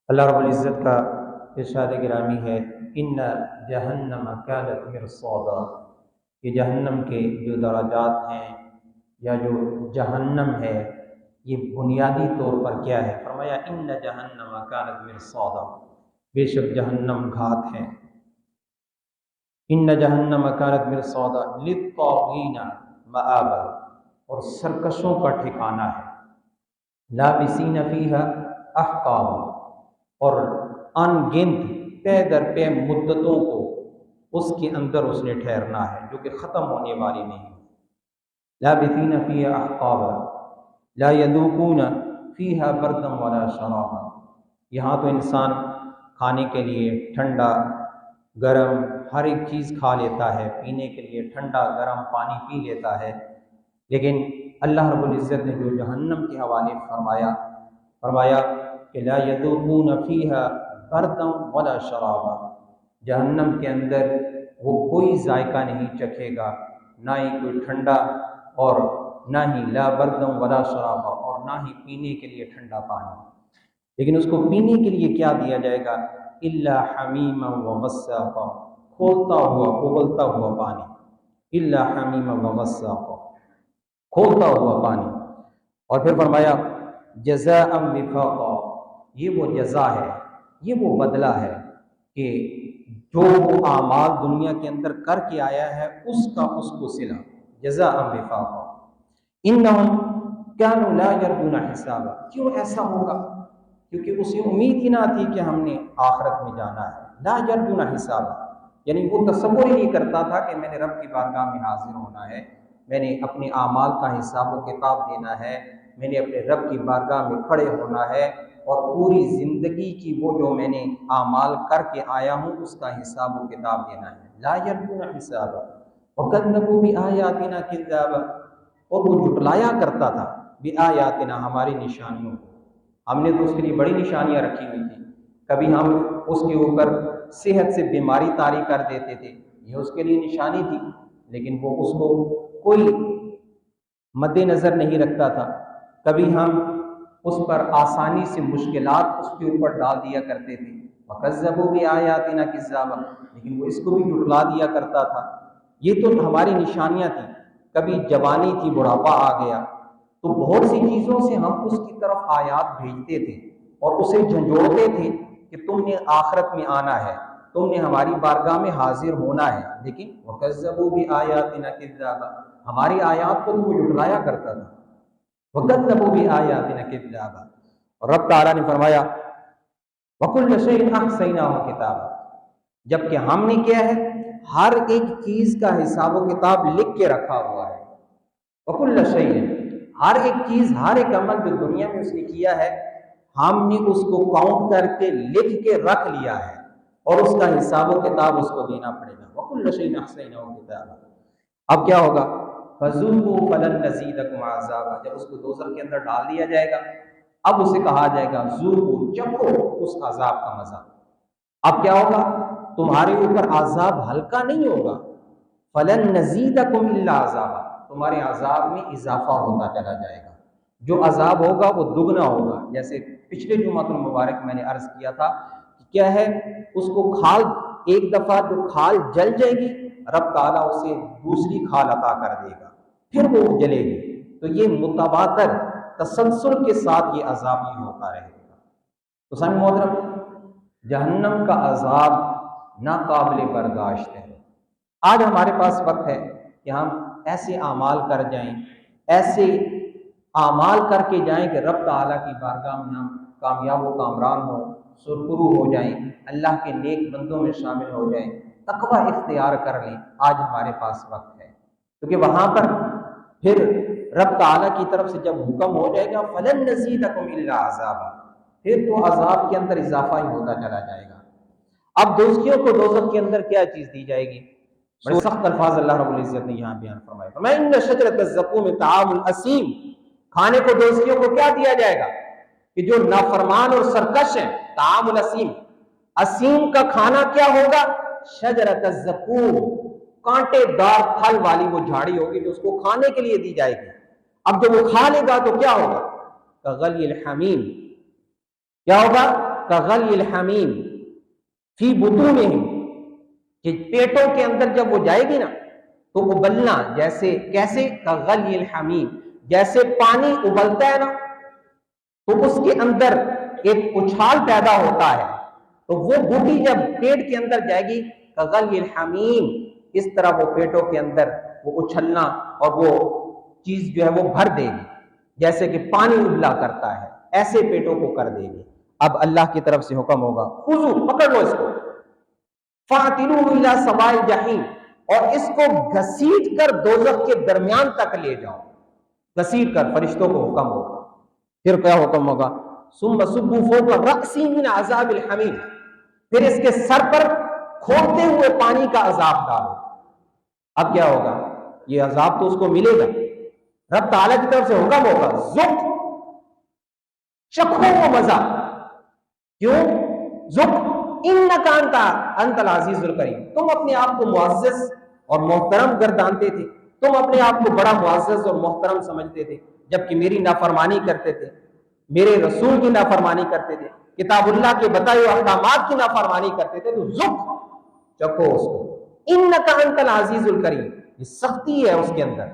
اللہ رب العزت کا ارشاد گرامی ہے، ان جہنم کانت مرصادا۔ یہ جہنم کے جو درجات ہیں یا جو جہنم ہے یہ بنیادی طور پر کیا ہے؟ فرمایا ان جہنم کانت مرصادا، بے شک جہنم گھات ہے۔ ان جہنم کانت مرصادا للطاغین مآبا، اور سرکشوں کا ٹھکانہ ہے۔ لابسین فیہا احقابا، اور ان گنت پے در پے مدتوں کو اس کے اندر اس نے ٹھہرنا ہے جو کہ ختم ہونے والی نہیں۔ لابثین فیہا احقابا لا یذوقون فیہا بردا ولا شرابا، یہاں تو انسان کھانے کے لیے ٹھنڈا گرم ہر ایک چیز کھا لیتا ہے، پینے کے لیے ٹھنڈا گرم پانی پی لیتا ہے، لیکن اللہ رب العزت نے جو جہنم کے حوالے فرمایا کہ لا یذوقون فیہا بردا ولا شرابا، جہنم کے اندر وہ کوئی ذائقہ نہیں چکھے گا، نہ ہی کوئی ٹھنڈا اور نہ ہی لا بردا ولا شرابا، اور نہ ہی پینے کے لیے ٹھنڈا پانی، لیکن اس کو پینے کے لیے کیا دیا جائے گا؟ الا حمیما وغساقا، کھولتا ہوا ابلتا ہوا پانی، الا حمیما وغساقا، کھولتا ہوا پانی۔ اور پھر فرمایا جزاء وفاقا، یہ وہ جزا ہے، یہ وہ بدلہ ہے کہ جو وہ اعمال دنیا کے اندر کر کے آیا ہے اس کا اس کو صلہ، جزاء وفاقا۔ انہم کانوا لا یرجون حسابا، کیوں ایسا ہوگا؟ کیونکہ اسے امید ہی نہ تھی کہ ہم نے آخرت میں جانا ہے۔ لا یرجون حسابا، یعنی وہ تصور ہی نہیں کرتا تھا کہ میں نے رب کی بارگاہ میں حاضر ہونا ہے، میں نے اپنے اعمال کا حساب و کتاب دینا ہے، میں نے اپنے رب کی بارگاہ میں کھڑے ہونا ہے، اور پوری زندگی کی وہ جو میں نے اعمال کر کے آیا ہوں اس کا حساب و کتاب دینا ہے۔ لا یرجون حسابا وکذبوا بآیاتنا کذابا، اور وہ جھٹلایا کرتا تھا بآیاتنا، ہماری نشانیوں کو۔ ہم نے تو اس کے لیے بڑی نشانیاں رکھی ہوئی تھیں، کبھی ہم اس کے اوپر صحت سے بیماری طاری کر دیتے تھے، یہ اس کے لیے نشانی تھی، لیکن وہ اس کو کوئی مد نظر نہیں رکھتا تھا۔ کبھی ہم اس پر آسانی سے مشکلات اس کے اوپر ڈال دیا کرتے تھے، وَكَذَّبُوا بِآيَاتِنَا كِذَّابًا، لیکن وہ اس کو بھی جھٹلا دیا کرتا تھا۔ یہ تو ہماری نشانیاں تھیں۔ کبھی جوانی تھی، بڑھاپا آ گیا، تو بہت سی چیزوں سے ہم اس کی طرف آیات بھیجتے تھے اور اسے جھنجھوڑتے تھے کہ تم نے آخرت میں آنا ہے، تم نے ہماری بارگاہ میں حاضر ہونا ہے، لیکن وَكَذَّبُوا بِآيَاتِنَا كِذَّابًا، ہماری آیات کو تو وہ جھٹلایا کرتا تھا۔ وَكَذَّبُوا بِآيَاتِنَا كِذَّابًا، اور رب تعالیٰ نے فرمایا وَكُلَّ شَيْءٍ أَحْصَيْنَاهُ كِتَابًا، جبکہ ہم نے کیا ہے؟ ہر ایک چیز کا حساب و کتاب لکھ کے رکھا ہوا ہے۔ وَكُلَّ شَيْءٍ، ہر ایک چیز، ہر ایک عمل جو دنیا میں اس نے کیا ہے ہم نے اس کو کاؤنٹ کر کے لکھ کے رکھ لیا ہے، اور اس کا حساب و کتاب اس کو دینا پڑے گا۔ وَكُلَّ شَيْءٍ أَحْصَيْنَاهُ كِتَابًا۔ اب کیا ہوگا؟ فَذُوقُوا فَلَن نَّزِيدَكُمْ عَذَابًا، جب اس کو دوزخ کے اندر ڈال دیا جائے گا اب اسے کہا جائے گا ذوقوا، چکھو اس عذاب کا مزہ۔ اب کیا ہوگا؟ تمہارے اوپر عذاب ہلکا نہیں ہوگا، فَلَن نَّزِيدَكُمْ إِلَّا عَذَابًا، تمہارے عذاب میں اضافہ ہوتا چلا جائے گا، جو عذاب ہوگا وہ دگنا ہوگا۔ جیسے پچھلے جمعۃ المبارک میں نے عرض کیا تھا کہ کیا ہے، اس کو کھال، ایک دفعہ جو کھال جل جائے گی رب تعالیٰ اسے دوسری کھال عطا کر دے گا، پھر وہ جلے گی۔ تو یہ متواتر تسلسل کے ساتھ یہ عذاب ہی ہوتا رہے گا۔ تو سامعین محترم، جہنم کا عذاب ناقابل برداشت ہے۔ آج ہمارے پاس وقت ہے کہ ہم ایسے اعمال کر جائیں، ایسے اعمال کر کے جائیں کہ رب تعالیٰ کی بارگاہ میں ہم کامیاب و کامران ہوں، سرخرو ہو جائیں، اللہ کے نیک بندوں میں شامل ہو جائیں، تقوی اختیار کر لیں۔ آج ہمارے پاس وقت ہے، کیونکہ وہاں پر پھر رب تعالیٰ کی طرف سے جب حکم ہو جائے گا فَلَن نَّزِيدَكُمْ إِلَّا عَذَابًا، پھر تو عذاب کے اندر اضافہ ہی ہوتا چلا جائے گا۔ اب دوزخیوں کو دوزخ کے اندر کیا چیز دی جائے گی؟ بڑے سخت الفاظ اللہ رب العزت نے یہاں بیان فرمائے، فرمایا إِنَّ شَجَرَتَ الزَّقُومِ طَعَامُ الْأَثِيمِ، کھانے کو دوزخیوں کو کیا دیا جائے گا کہ جو نافرمان اور سرکش ہیں؟ طعام الاسیم، اسیم کا کھانا کیا ہوگا؟ شجرۃ الزقوم، کانٹے دار پھل والی وہ جھاڑی ہوگی جو اس کو کھانے کے لیے دی جائے گی۔ اب جب وہ کھا لے گا تو کیا ہوگا؟ کغلی الحمیم، کیا ہوگا؟ کغلی الحمیم فی بطونہم، کہ پیٹوں کے اندر جب وہ جائے گی نا تو ابلنا جیسے، کیسے؟ کغلی الحمیم، جیسے پانی ابلتا ہے نا تو اس کے اندر ایک اچھال پیدا ہوتا ہے، تو وہ بوٹی جب پیٹ کے اندر جائے گی کغلی الحمیم، اس طرح وہ پیٹوں کے اندر وہ اچھلنا اور وہ چیز جو ہے وہ بھر دے گی، جیسے کہ پانی ابلا کرتا ہے ایسے پیٹوں کو کر دے گی۔ اب اللہ کی طرف سے حکم ہوگا خذو، پکڑ لو اس کو، فاعتلوہ الی سواء الجحیم، اور اس کو گھسیٹ کر دوزخ کے درمیان تک لے جاؤ، گھسیٹ کر، فرشتوں کو حکم ہوگا۔ پھر کیا حکم ہوگا؟ ثم صبوا فوق رأسی من عذاب الحمیم، پھر اس کے سر پر کھولتے ہوئے پانی کا عذاب ڈالو۔ اب کیا ہوگا؟ یہ عذاب تو اس کو ملے گا، رب تعالیٰ کی طرف سے حکم ہوگا ذق، چکھو وہ مزہ، کیوں؟ ذق انکا انت العزیز الکریم، تم اپنے آپ کو معزز اور محترم گردانتے تھے، تم اپنے آپ کو بڑا معزز اور محترم سمجھتے تھے، جبکہ میری نافرمانی کرتے تھے، میرے رسول کی نافرمانی کرتے تھے، کتاب اللہ کے بتائے ہوئے احکامات کی نافرمانی کرتے تھے، تو ذق، چکھو اس کو، انکا انت العزیز الکریم، یہ سختی ہے اس کے اندر۔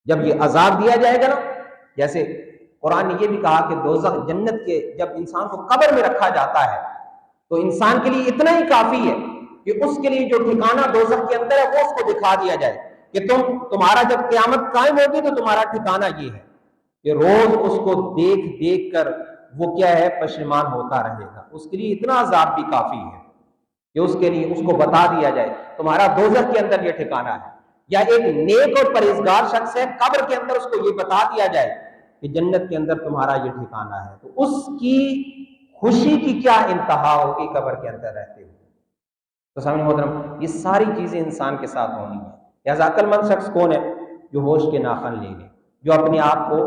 جب یہ عذاب دیا جائے گا نا، جیسے قرآن نے یہ بھی کہا کہ دوزخ، جنت کے جب انسان کو قبر میں رکھا جاتا ہے تو انسان کے لیے اتنا ہی کافی ہے کہ اس کے لیے جو ٹھکانہ دوزخ کے اندر ہے وہ اس کو دکھا دیا جائے کہ تمہارا جب قیامت قائم ہوگی تو تمہارا ٹھکانہ یہ ہے، کہ روز اس کو دیکھ دیکھ کر وہ کیا ہے؟ پشیمان ہوتا رہے گا۔ اس کے لیے اتنا عذاب بھی کافی ہے کہ اس کے لیے اس کو بتا دیا جائے تمہارا دوزخ کے اندر یہ ٹھکانہ ہے، یا ایک نیک اور پرہیزگار شخص ہے، قبر کے اندر اس کو یہ بتا دیا جائے کہ جنت کے اندر تمہارا یہ ٹھکانہ ہے، تو اس کی خوشی کی کیا انتہا ہوگی قبر کے اندر رہتے ہوئے۔ تو سامنے محترم، یہ ساری چیزیں انسان کے ساتھ ہونی ہیں۔ لہٰذا عقل مند شخص کون ہے؟ جو ہوش کے ناخن لے لے، جو اپنے آپ کو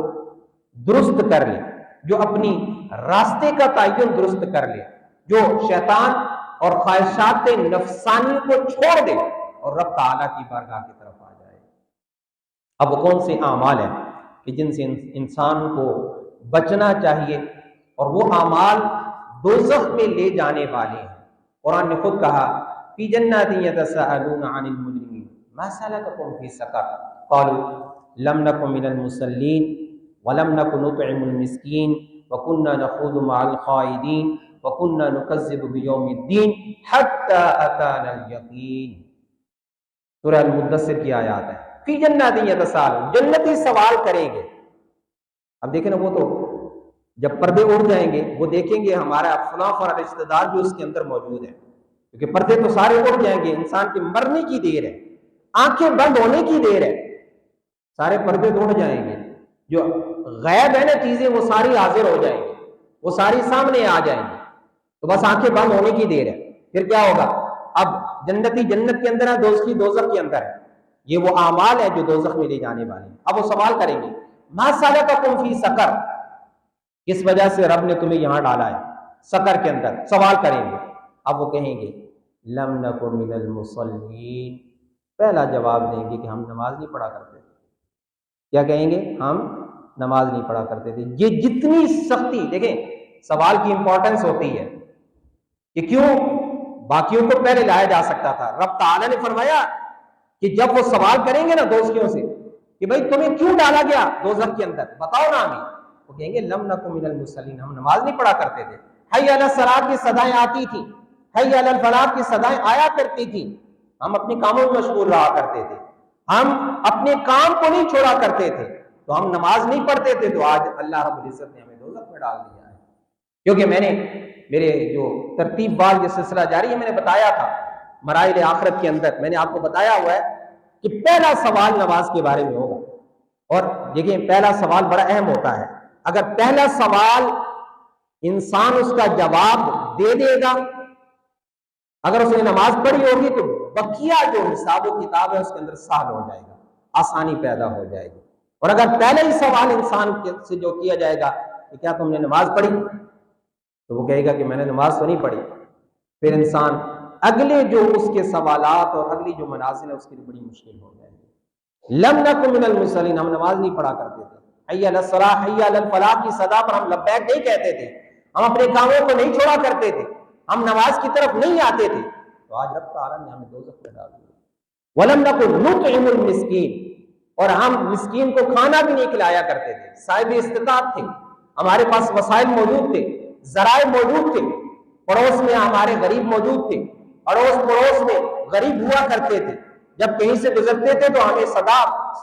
درست کر لے، جو اپنی راستے کا تعین درست کر لے، جو شیطان اور خواہشات نفسانی کو چھوڑ دے اور رب تعالیٰ کی بارگاہ کی طرف آ جائے۔ اب وہ کون سے اعمال ہیں کہ جن سے انسان کو بچنا چاہیے اور وہ اعمال دوزخ میں لے جانے والے ہیں؟ قرآن نے خود کہا فی جنات یتساءلون عن المجرمین ما سلککم فی سقر قالوا لم نک من المصلین ولم نک نطعم المسکین وکننا نخوض مع الخائضین وکننا نکذب بیوم الدین حتی اتانا الیقین۔ سورہ المدثر کی آیات ہے۔ فی جنات یتساءلون، جنتی سوال کریں گے۔ اب دیکھیں نا، وہ تو جب پردے اڑ جائیں گے وہ دیکھیں گے ہمارا فلاں فلاں رشتہ دار جو اس کے اندر موجود ہے، کیونکہ پردے تو سارے اڑ جائیں گے، انسان کے مرنے کی دیر ہے، آنکھیں بند ہونے کی دیر ہے، سارے پردے اڑ جائیں گے، جو غیب ہے نا چیزیں وہ ساری حاضر ہو جائیں گی، وہ ساری سامنے آ جائیں گی، تو بس آنکھیں بند ہونے کی دیر ہے۔ پھر کیا ہوگا؟ اب جنتی جنت کے اندر ہے، دوزخی دوزخ کے اندر ہے، یہ وہ اعمال ہے جو دوزخ میں لے جانے والے ہیں۔ اب وہ سوال کریں گے ما سلککم فی سقر، کس وجہ سے رب نے تمہیں یہاں ڈالا ہے سقر کے اندر؟ سوال کریں گے۔ اب وہ کہیں گے لم نک من المصلین، پہلا جواب دیں گے کہ ہم نماز نہیں پڑھا کرتے تھے۔ کیا کہیں گے؟ ہم نماز نہیں پڑھا کرتے تھے۔ یہ جتنی سختی، دیکھیں سوال کی امپورٹنس ہوتی ہے کہ کیوں باقیوں کو پہلے لایا جا سکتا تھا۔ رب تعالیٰ نے فرمایا کہ جب وہ سوال کریں گے نا دوزخیوں سے کہ بھائی تمہیں کیوں ڈالا گیا دوزخ کے اندر، بتاؤ نا ہمیں، وہ کہیں گے لم نک من المصلین، ہم نماز نہیں پڑھا کرتے تھے۔ حی علی الصلاۃ کی صدائیں آتی تھیں، حی علی الفلاح کی صدائیں آیا کرتی تھیں، ہم اپنے کاموں میں مشغول رہا کرتے تھے، ہم اپنے کام کو نہیں چھوڑا کرتے تھے، تو ہم نماز نہیں پڑھتے تھے، تو آج اللہ رب العزت نے ہمیں دوزخ میں ڈال دیا ہے۔ کیونکہ میں نے میرے جو ترتیب وار یہ سلسلہ جاری ہے، میں نے بتایا تھا مراحل آخرت کے اندر میں نے آپ کو بتایا ہوا ہے کہ پہلا سوال نماز کے بارے میں ہوگا۔ اور دیکھیں پہلا سوال بڑا اہم ہوتا ہے، اگر پہلا سوال انسان اس کا جواب دے دے گا، اگر اس نے نماز پڑھی ہوگی تو بقیہ جو حساب و کتاب ہے اس کے اندر سہل ہو جائے گا، آسانی پیدا ہو جائے گی۔ اور اگر پہلا ہی سوال انسان سے جو کیا جائے گا کہ کیا تم نے نماز پڑھی، تو وہ کہے گا کہ میں نے نماز تو نہیں پڑھی، پھر انسان اگلے جو اس کے سوالات اور اگلی جو منازل ہے اس کے لیے بڑی مشکل ہو جائے گی۔ لم نک من المصلین، ہم نماز نہیں پڑھا کرتے تھے۔ حی علی الصلاح، حی علی الفلاح کی صدا پر ہم لبیک نہیں کہتے تھے، ہم اپنے کاموں کو نہیں چھوڑا کرتے تھے، ہم نماز کی طرف نہیں آتے تھے، تو آج رب تعالیٰ نے ہمیں دوزخ میں ڈال دیا۔ وَلَمْ نَكُن نُطْعِمُ الْمِسْكِينَ، اور ہم مسکین کو کھانا بھی نہیں کھلایا کرتے تھے۔ صاحب استطاعت تھے، ہمارے پاس وسائل موجود تھے، ذرائع موجود تھے، پڑوس میں ہمارے غریب موجود تھے، اڑوس پڑوس میں غریب ہوا کرتے تھے، جب کہیں سے گزرتے تھے تو ہمیں صدا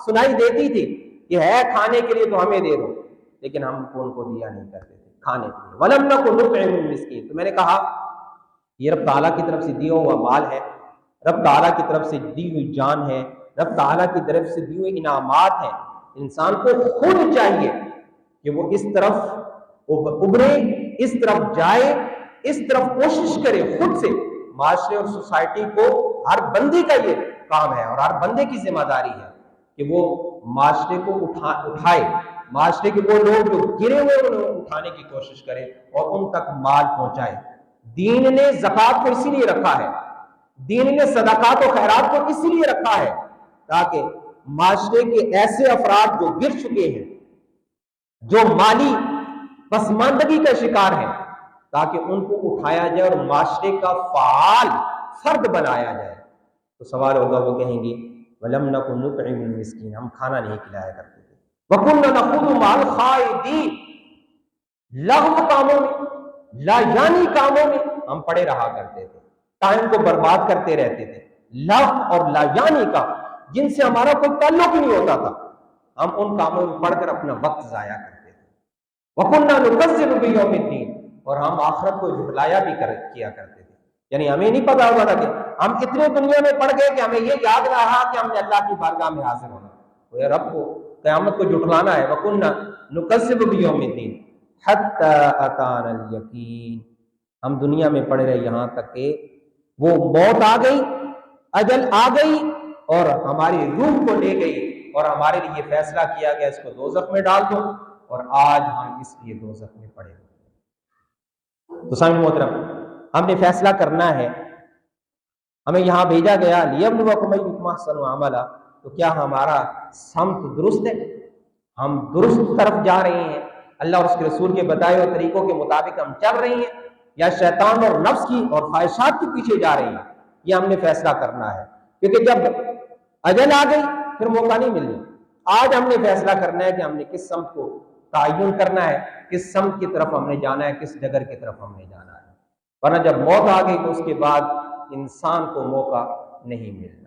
سنائی دیتی تھی کہ ہے کھانے کے لیے تو ہمیں دے دو، لیکن ہم ان کو دیا نہیں کرتے تھے کھانے کے لیے۔ وَلَمْ نَكُن نُطْعِمُ الْمِسْكِينَ، تو میں نے کہا یہ رب تعالیٰ کی طرف سے دیا ہوا مال ہے، رب تعالیٰ کی طرف سے دی ہوئی جان ہے، رب تعالیٰ کی طرف سے دی ہوئی انعامات ہیں۔ انسان کو خود چاہیے کہ وہ اس طرف ابھرے، اس طرف جائے، اس طرف کوشش کرے خود سے۔ معاشرے اور سوسائٹی کو ہر بندے کا یہ کام ہے اور ہر بندے کی ذمہ داری ہے کہ وہ معاشرے کو اٹھائے، معاشرے کے وہ لوگ جو گرے ہوئے انہیں اٹھانے کی کوشش کرے اور ان تک مال پہنچائے۔ دین نے زکوٰۃ کو اسی لیے رکھا ہے، دین نے صدقات و خیرات کو اسی لیے رکھا ہے تاکہ معاشرے کے ایسے افراد جو گر چکے ہیں، جو مالی پسماندگی کا شکار ہیں، تاکہ ان کو اٹھایا جائے اور معاشرے کا فعال فرد بنایا جائے۔ تو سوال ہوگا، وہ کہیں گے وَلَمْ نَكُن نُطْعِمُ الْمِسْكِينَ، ہم کھانا نہیں کھلایا کرتے تھے۔ وَكُنَّا نَخُوضُ مَعَ الْخَائِضِينَ، لغو کاموں میں، لا یعنی کاموں میں ہم پڑے رہا کرتے تھے، ٹائم کو برباد کرتے رہتے تھے۔ لغو اور لا یعنی کا جن سے ہمارا کوئی تعلق نہیں ہوتا تھا، ہم ان کاموں میں پڑھ کر اپنا وقت ضائع کرتے تھے۔ وَكُنَّا نُكَذِّبُ بِيَوْمِ الدِّينِ، اور ہم آخرت کو جھٹلایا بھی کیا کرتے تھے۔ یعنی ہمیں نہیں پتا ہوتا تھا کہ ہم اتنے دنیا میں پڑ گئے کہ ہمیں یہ یاد رہا کہ ہم نے اللہ کی بارگاہ میں حاضر ہونا، وہ رب کو قیامت کو جھٹلانا ہے۔ وَكُنَّا نُكَذِّبُ بِيَوْمِ الدِّينِ حَتَّى أَتَانَا الْيَقِينُ، ہم دنیا میں پڑے رہے یہاں تک کہ وہ موت آ گئی، اجل آ گئی اور ہماری روح کو لے گئی اور ہمارے لیے فیصلہ کیا گیا اس کو دوزخ میں ڈال دو، اور آج ہم اس لیے دوزخ میں پڑے ہوئے۔ تو سامعین محترم، ہم نے فیصلہ کرنا ہے، ہمیں یہاں بھیجا گیا لِيَبْلُوَكُمْ أَيُّكُمْ أَحْسَنُ عَمَلًا، تو کیا ہمارا سمت درست ہے؟ ہم درست طرف جا رہے ہیں، اللہ اور اس کے رسول کے بتائے ہوئے طریقوں کے مطابق ہم چل رہے ہیں، یا شیطان اور نفس کی اور خواہشات کے پیچھے جا رہے ہیں؟ یہ ہم نے فیصلہ کرنا ہے، کیونکہ جب اجل آ گئی پھر موقع نہیں ملنا۔ آج ہم نے فیصلہ کرنا ہے کہ ہم نے کس سمت کو تعین کرنا ہے، کس سمت کی طرف ہم نے جانا ہے، کس ڈگر کی طرف ہم نے جانا ہے، ورنہ جب موت آ گئی تو اس کے بعد انسان کو موقع نہیں ملنا۔